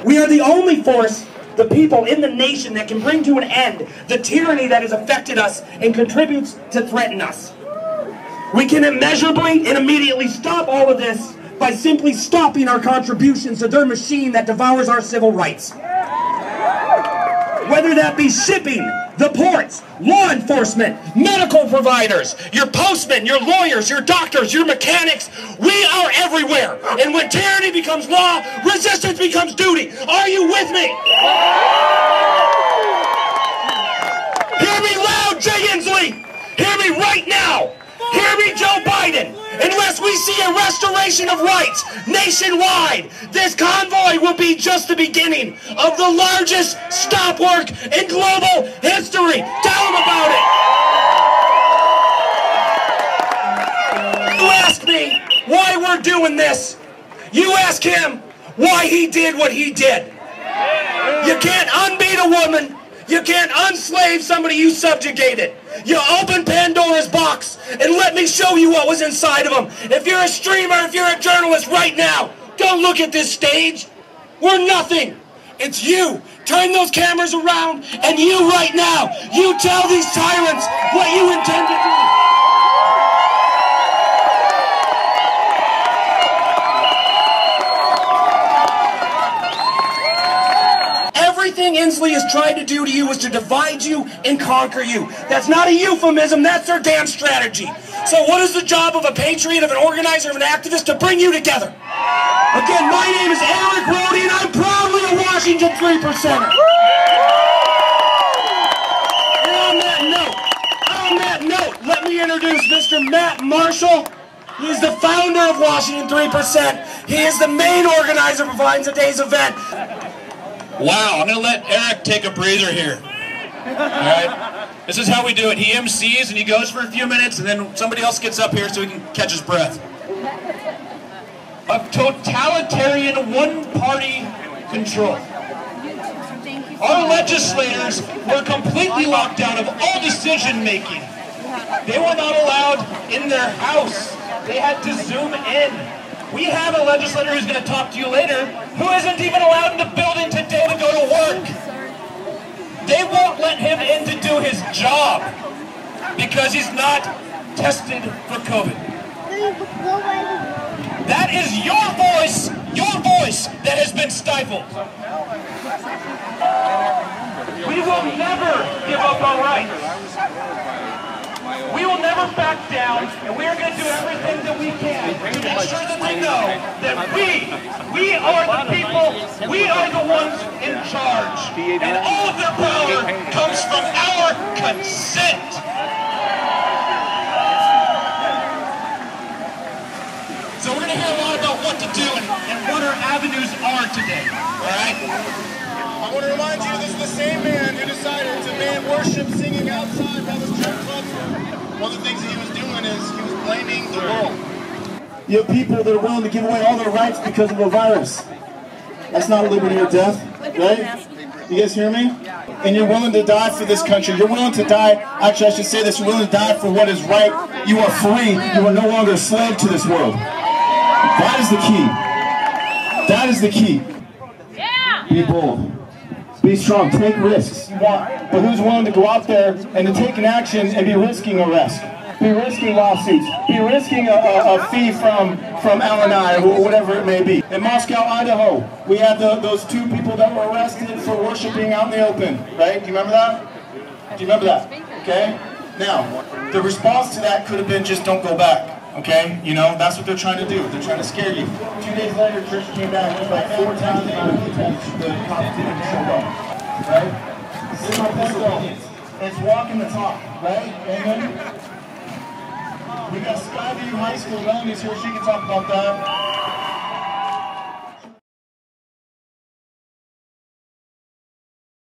We are the only force, the people in the nation, that can bring to an end the tyranny that has affected us and contributes to threaten us. We can immeasurably and immediately stop all of this by simply stopping our contributions to their machine that devours our civil rights. Whether that be shipping, the ports, law enforcement, medical providers, your postmen, your lawyers, your doctors, your mechanics, we are everywhere. And when tyranny becomes law, resistance becomes duty. Are you with me? Hear me loud, Jay Inslee. Hear me right now. Hear me, Joe Biden. Unless we see a restoration of rights nationwide, this convoy will be just the beginning of the largest stop work in global history. Tell them about it. You ask me why we're doing this. You ask him why he did what he did. You can't unbeat a woman. You can't unslave somebody you subjugated. You open Pandora's box and let me show you what was inside of them. If you're a streamer, if you're a journalist right now, don't look at this stage. We're nothing. It's you. Turn those cameras around and you right now, you tell these tyrants what you intend to do. Everything Inslee has tried to do to you is to divide you and conquer you. That's not a euphemism, that's their damn strategy. So what is the job of a patriot, of an organizer, of an activist? To bring you together. Again, my name is Eric Rody and I'm proudly a Washington 3%er. And on that note, let me introduce Mr. Matt Marshall. He is the founder of Washington 3%. He is the main organizer behind today's event. Wow, I'm going to let Eric take a breather here. Alright? This is how we do it. He MCs and he goes for a few minutes and then somebody else gets up here so he can catch his breath. Of totalitarian one-party control. Our legislators were completely locked out of all decision-making. They were not allowed in their house. They had to Zoom in. We have a legislator who's going to talk to you later who isn't even allowed in the building today to go to work. They won't let him in to do his job because he's not tested for COVID. That is your voice that has been stifled. We will never give up our rights. We will never back down, and we are going to do everything that we can to make sure that they know that we are the people, we are the ones in charge, and all of their power comes from our consent. So we're going to hear a lot about what to do and what our avenues are today, all right? I want to remind you, this is the same man who decided to ban worship singing outside while the strip clubs were. One of the things that he was doing is he was blaming the world. You have people that are willing to give away all their rights because of a virus. That's not a liberty or death, right? You guys hear me? And you're willing to die for this country. You're willing to die, actually I should say this, you're willing to die for what is right. You are free. You are no longer a slave to this world. That is the key. That is the key. Be bold. Be strong, take risks, but who's willing to go out there and to take an action and be risking arrest, be risking lawsuits, be risking a fee from LNI or whatever it may be. In Moscow, Idaho, we had those two people that were arrested for worshiping out in the open, right? Do you remember that? Do you remember that? Okay? Now, the response to that could have been just don't go back. Okay, you know, that's what they're trying to do. They're trying to scare you. 2 days later, church came back. It was like 4 times the amount of people the cops didn't show up. Right? This is my point. It's walking the talk, right? Amen? We got Skyview High School. Melanie's here. She can talk about that.